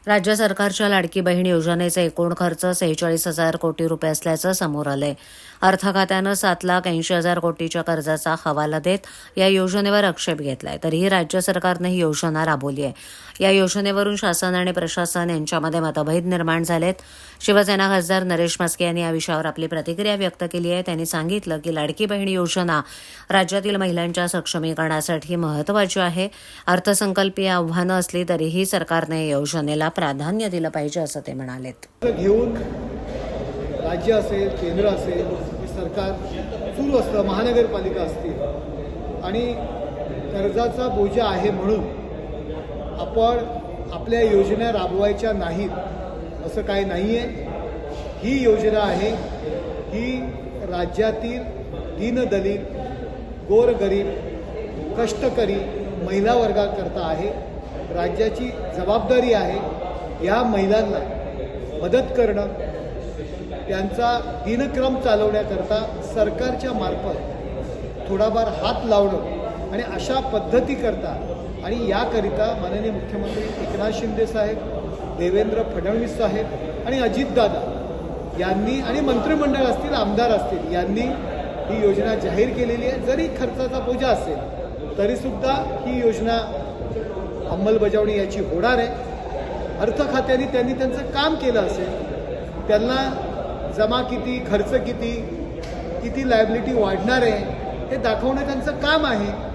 राज्य सरकारच्या लाडकी बहीण योजनेचा एकूण खर्च 46,000 कोटी रुपये असल्याचं समोर आलंय. अर्थ खात्यानं 7,80,000 कोटीच्या कर्जाचा हवाला देत या योजनेवर आक्षेप घेतलाय. तरीही राज्य सरकारनं ही योजना राबवली आहे. या योजनेवरून शासन आणि प्रशासन यांच्यामध्ये मतभेद निर्माण झालेत. शिवसेना खासदार नरेश म्हस्के यांनी या विषयावर आपली प्रतिक्रिया व्यक्त केली आहे. त्यांनी सांगितलं की लाडकी बहीण योजना राज्यातील महिलांच्या सक्षमीकरणासाठी महत्त्वाची आहे. अर्थसंकल्पीय आव्हानं असली तरीही सरकारने या योजनेला प्राधान्य दिलं पाहिजे असं ते म्हणालेत. घेऊन राज्य असेल, केंद्र असेल, हे सरकार सुरू असतं, महानगरपालिका असतील आणि कर्जाचा बोजा आहे म्हणून आपण आपल्या योजना राबवायच्या नाहीत असं काही नाही आहे. ही योजना आहे ही राज्यातील दीनदलित, गोरगरीब, कष्टकरी महिला वर्गाकरता आहे. राज्याची जबाबदारी आहे या महिलांना मदत करणं, त्यांचा दिनक्रम चालवण्याकरता सरकारच्या मार्फत थोडाफार हात लावणं आणि अशा पद्धतीकरता आणि याकरिता माननीय मुख्यमंत्री एकनाथ शिंदे साहेब, देवेंद्र फडणवीस साहेब आणि अजितदादा यांनी आणि मंत्रिमंडळ असतील, आमदार असतील यांनी ही योजना जाहीर केलेली आहे. जरी खर्चाचा बोजा असेल तरीसुद्धा ही योजना अंमलबजावणी याची होणार आहे. अर्थ खात्याने त्यांनी त्यांचं काम केलं असेल, त्यांना जमा किती, खर्च किती, किती लायबिलिटी वाढणार आहे हे दाखवणं त्यांचं काम आहे.